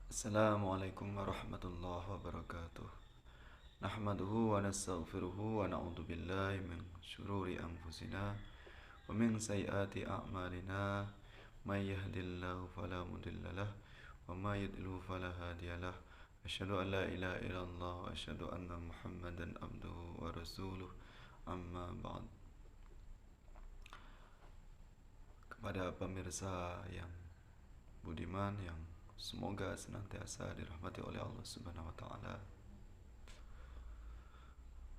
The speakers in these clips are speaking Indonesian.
Assalamualaikum warahmatullahi wabarakatuh. Nahmaduhu wa nastaghfiruhu wa na'udzu billahi min syururi anfusina wa min sayyiati a'malina. May yahdihillahu fala mudhillalah wa may yudlil fala hadiyalah. Asyhadu an la ilaha illallah wa asyhadu anna Muhammadan abduhu wa rasuluh. Amma ba'd. Kepada pemirsa yang budiman yang semoga senantiasa dirahmati oleh Allah Subhanahu wa taala.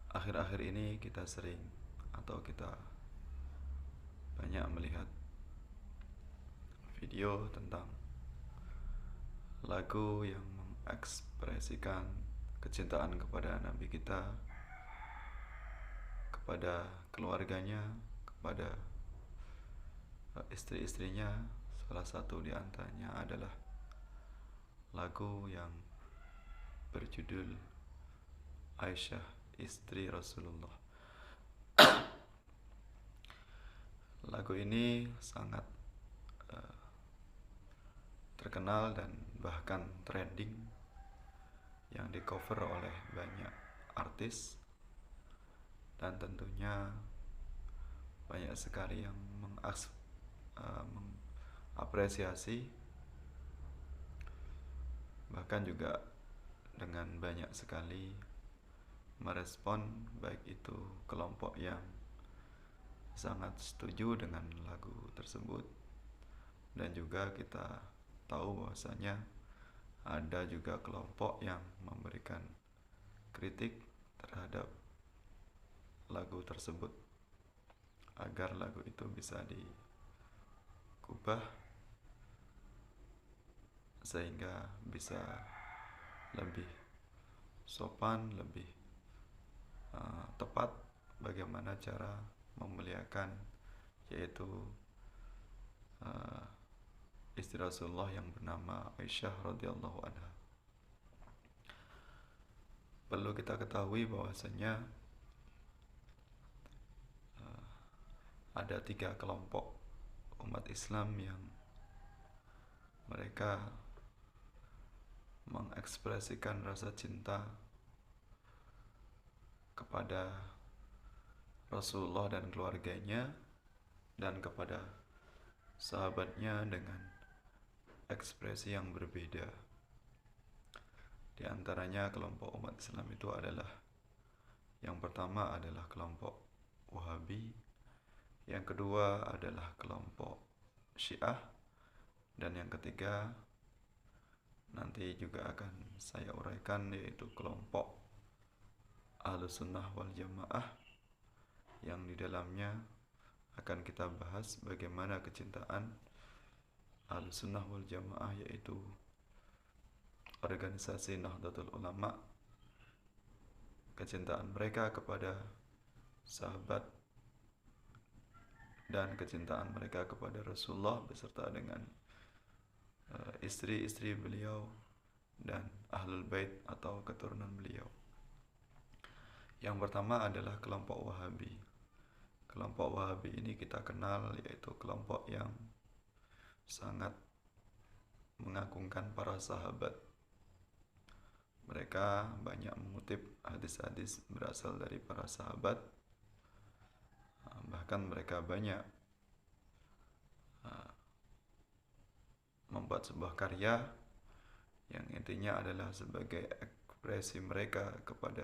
Akhir-akhir ini kita sering atau kita banyak melihat video tentang lagu yang mengekspresikan kecintaan kepada Nabi kita, kepada keluarganya, kepada istri-istrinya. Salah satu di antaranya adalah lagu yang berjudul Aisyah, istri Rasulullah. Lagu ini sangat terkenal dan bahkan trending, yang di cover oleh banyak artis, dan tentunya banyak sekali yang mengapresiasi, bahkan juga dengan banyak sekali merespon, baik itu kelompok yang sangat setuju dengan lagu tersebut, dan juga kita tahu bahwasanya ada juga kelompok yang memberikan kritik terhadap lagu tersebut agar lagu itu bisa diubah sehingga bisa lebih sopan, lebih tepat bagaimana cara memuliakan, yaitu istri Rasulullah yang bernama Aisyah radhiyallahu anha. Perlu kita ketahui bahwasanya ada 3 kelompok umat Islam yang mereka mengekspresikan rasa cinta kepada Rasulullah dan keluarganya dan kepada sahabatnya dengan ekspresi yang berbeda. Di antaranya kelompok umat Islam itu adalah, yang pertama adalah kelompok Wahabi, yang kedua adalah kelompok Syiah, dan yang ketiga nanti juga akan saya uraikan, yaitu kelompok Ahlus Sunnah wal Jamaah, yang di dalamnya akan kita bahas bagaimana kecintaan Ahlus Sunnah wal Jamaah, yaitu organisasi Nahdlatul Ulama, kecintaan mereka kepada sahabat dan kecintaan mereka kepada Rasulullah beserta dengan istri-istri beliau dan Ahlul Bait atau keturunan beliau. Yang pertama adalah kelompok Wahabi. Kelompok Wahabi ini kita kenal, yaitu kelompok yang sangat mengagungkan para sahabat. Mereka banyak mengutip hadis-hadis berasal dari para sahabat. Bahkan mereka banyak membuat sebuah karya yang intinya adalah sebagai ekspresi mereka kepada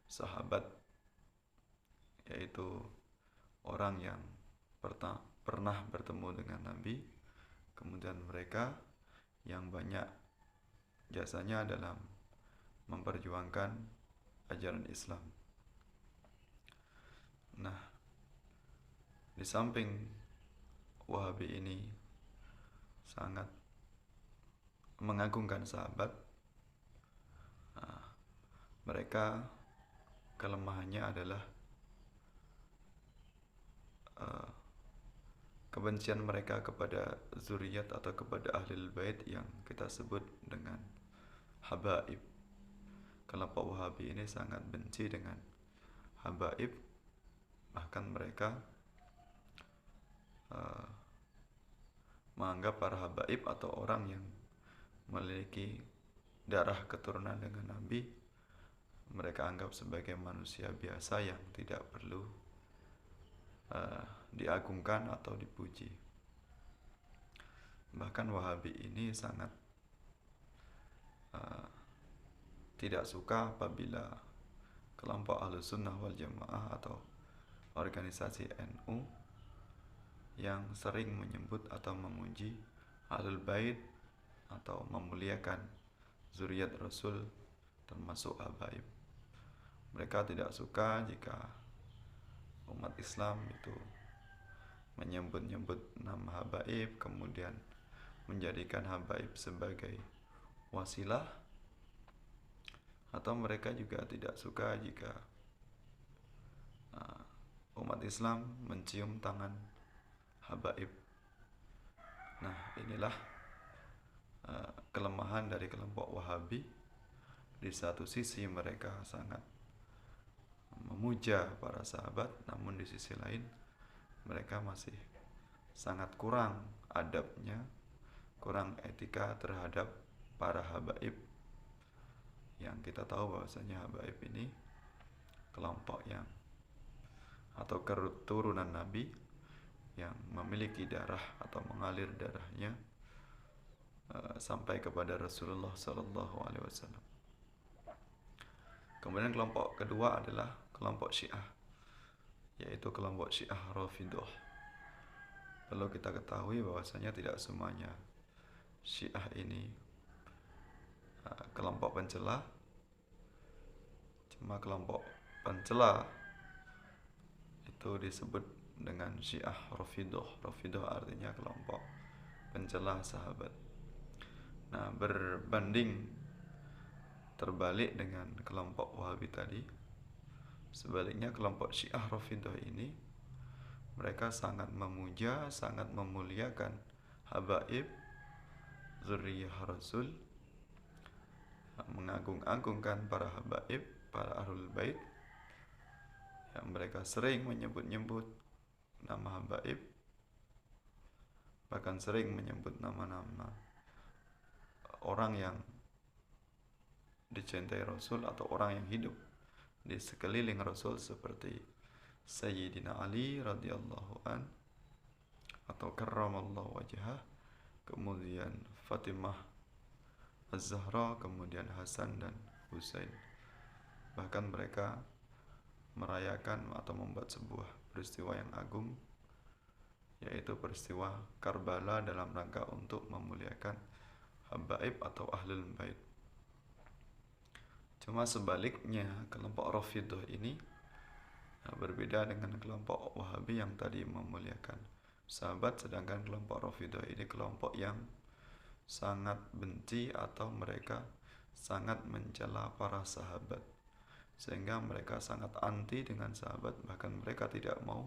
sahabat, yaitu orang yang pernah bertemu dengan Nabi, kemudian mereka yang banyak jasanya dalam memperjuangkan ajaran Islam. Nah, di samping Wahabi ini sangat mengagungkan sahabat, mereka kelemahannya adalah kebencian mereka kepada zuriat atau kepada Ahlul Bait yang kita sebut dengan habaib. Kelompok Wahabi ini sangat benci dengan habaib, bahkan mereka menganggap para habaib atau orang yang memiliki darah keturunan dengan Nabi, mereka anggap sebagai manusia biasa yang tidak perlu diagungkan atau dipuji. Bahkan Wahabi ini sangat tidak suka apabila kelompok Ahlussunnah wal Jamaah atau organisasi NU yang sering menyebut atau memuji Ahlul Bait atau memuliakan zuriat Rasul termasuk habaib. Mereka tidak suka jika umat Islam itu menyebut-nyebut nama habaib, kemudian menjadikan habaib sebagai wasilah, atau mereka juga tidak suka jika umat Islam mencium tangan habaib. Nah, inilah kelemahan dari kelompok Wahabi. Di satu sisi mereka sangat memuja para sahabat, namun di sisi lain mereka masih sangat kurang adabnya, kurang etika terhadap para habaib. Yang kita tahu bahwasanya habaib ini kelompok yang atau keturunan Nabi yang memiliki darah atau mengalir darahnya sampai kepada Rasulullah SAW. Kemudian kelompok kedua adalah kelompok Syiah, yaitu kelompok Syiah Rafidhah. Perlu kita ketahui bahwasanya tidak semuanya Syiah ini kelompok pencela. Cuma kelompok pencela itu disebut dengan Syiah Rafidhah. Rafidhah artinya kelompok pencela sahabat. Nah, berbanding terbalik dengan kelompok Wahabi tadi, sebaliknya kelompok Syiah Rafidhah ini mereka sangat memuja, sangat memuliakan habaib, zuriyah Rasul, mengagung-agungkan para habaib, para Ahlul Bait, yang mereka sering menyebut-nyebut nama habaib, bahkan sering menyebut nama-nama orang yang dicintai Rasul atau orang yang hidup di sekeliling Rasul seperti Sayyidina Ali radhiyallahu an atau karramallahu wajhah, kemudian Fatimah Az-Zahra, kemudian Hasan dan Husain. Bahkan mereka merayakan atau membuat sebuah peristiwa yang agung, yaitu peristiwa Karbala, dalam rangka untuk memuliakan habaib atau Ahlul Bait. Cuma sebaliknya kelompok Rafidhah ini berbeda dengan kelompok Wahabi yang tadi memuliakan sahabat, sedangkan kelompok Rafidhah ini kelompok yang sangat benci atau mereka sangat mencela para sahabat, sehingga mereka sangat anti dengan sahabat. Bahkan mereka tidak mau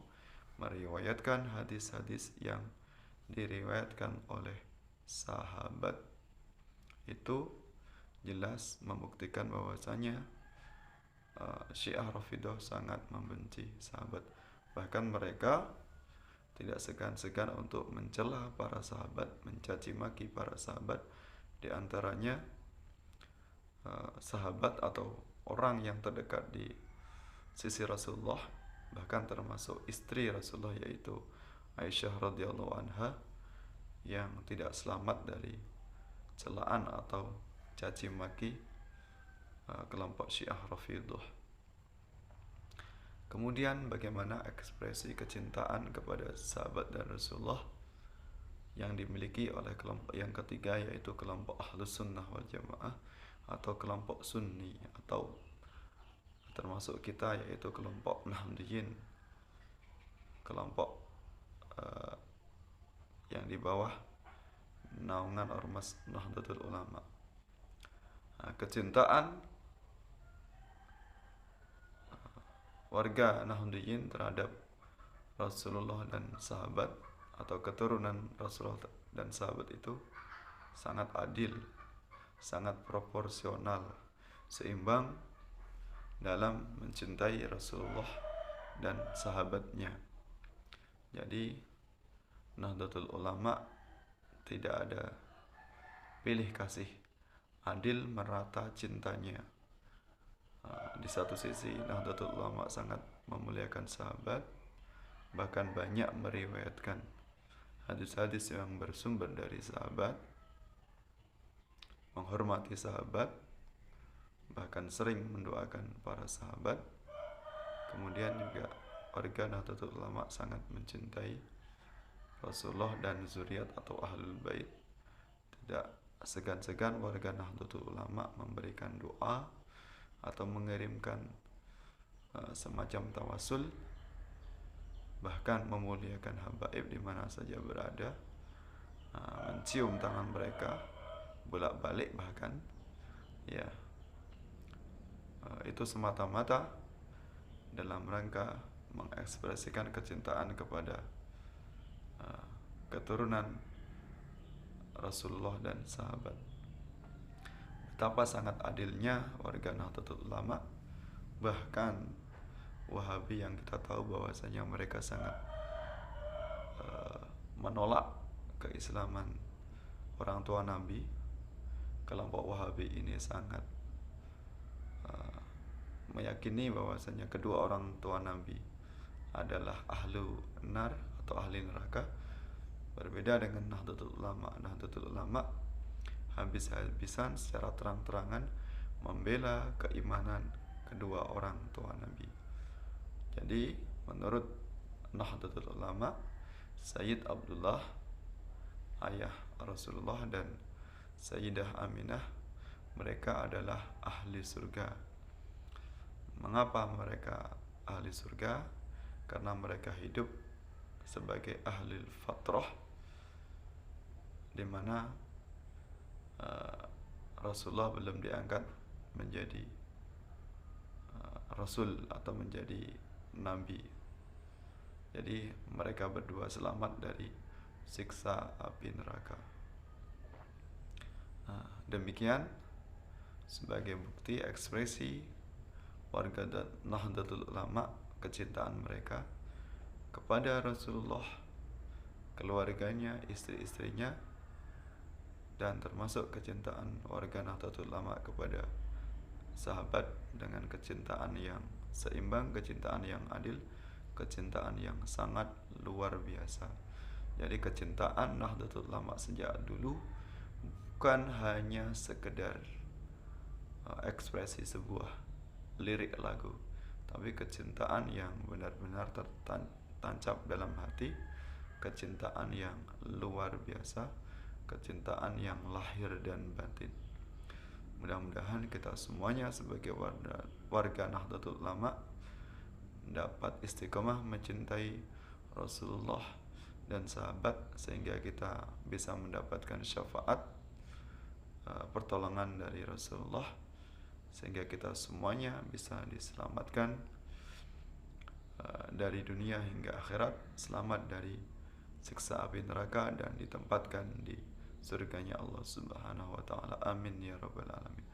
meriwayatkan hadis-hadis yang diriwayatkan oleh sahabat. Itu jelas membuktikan bahwasanya Syiah Rafidhah sangat membenci sahabat. Bahkan mereka tidak segan-segan untuk mencela para sahabat, mencaci maki para sahabat, di antaranya sahabat atau orang yang terdekat di sisi Rasulullah, bahkan termasuk istri Rasulullah yaitu Aisyah radhiyallahu anha, yang tidak selamat dari celaan atau caci maki kelompok Syiah Rafidhah. Kemudian bagaimana ekspresi kecintaan kepada sahabat dan Rasulullah yang dimiliki oleh kelompok yang ketiga, yaitu kelompok Ahlussunnah wal Jamaah atau kelompok Sunni, atau termasuk kita yaitu kelompok Nahdiyin, kelompok yang di bawah naungan Ormas Nahdlatul Ulama. Kecintaan warga Nahdiyin terhadap Rasulullah dan sahabat atau keturunan Rasulullah dan sahabat itu sangat adil, sangat proporsional, seimbang dalam mencintai Rasulullah dan sahabatnya. Jadi Nahdlatul Ulama tidak ada pilih kasih, adil merata cintanya. Di satu sisi Nahdlatul Ulama sangat memuliakan sahabat, bahkan banyak meriwayatkan hadis-hadis yang bersumber dari sahabat, menghormati sahabat, bahkan sering mendoakan para sahabat. Kemudian juga warga Nahdlatul Ulama sangat mencintai Rasulullah dan zuriat atau ahlul bait. Tidak segan-segan warga Nahdlatul Ulama memberikan doa atau mengirimkan semacam tawasul, bahkan memuliakan habaib di mana saja berada, mencium tangan mereka bolak-balik bahkan, ya, itu semata-mata dalam rangka mengekspresikan kecintaan kepada keturunan Rasulullah dan sahabat. Betapa sangat adilnya warga Nahdlatul Ulama. Bahkan Wahabi yang kita tahu bahwasanya mereka sangat menolak keislaman orang tua Nabi, kelompok Wahabi ini sangat meyakini bahwasanya kedua orang tua Nabi adalah ahlu nar atau ahli neraka. Berbeda dengan Nahdlatul Ulama. Nahdlatul Ulama habis-habisan secara terang-terangan membela keimanan kedua orang tua Nabi. Jadi menurut Nahdlatul Ulama, Sayyid Abdullah, ayah Rasulullah, dan Sayyidah Aminah, mereka adalah ahli surga. Mengapa mereka ahli surga? Karena mereka hidup sebagai ahli fatrah, di mana Rasulullah belum diangkat menjadi Rasul atau menjadi Nabi. Jadi mereka berdua selamat dari siksa api neraka. Demikian sebagai bukti ekspresi warga Nahdlatul Ulama kecintaan mereka kepada Rasulullah, keluarganya, istri-istrinya, dan termasuk kecintaan warga Nahdlatul Ulama kepada sahabat dengan kecintaan yang seimbang, kecintaan yang adil, kecintaan yang sangat luar biasa. Jadi kecintaan Nahdlatul Ulama sejak dulu bukan hanya sekedar ekspresi sebuah lirik lagu, tapi kecintaan yang benar-benar tertancap dalam hati, kecintaan yang luar biasa, kecintaan yang lahir dan batin. Mudah-mudahan kita semuanya sebagai warga Nahdlatul Ulama dapat istiqomah mencintai Rasulullah dan sahabat, sehingga kita bisa mendapatkan syafaat, pertolongan dari Rasulullah, sehingga kita semuanya bisa diselamatkan dari dunia hingga akhirat, selamat dari siksa api neraka, dan ditempatkan di surganya Allah Subhanahu wa ta'ala. Amin ya rabbal alamin.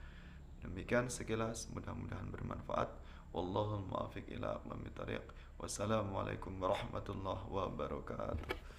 Demikian sekilas, mudah-mudahan bermanfaat. Wallahul muwaffiq ila aqwamit thariq. Wassalamualaikum warahmatullahi wabarakatuh.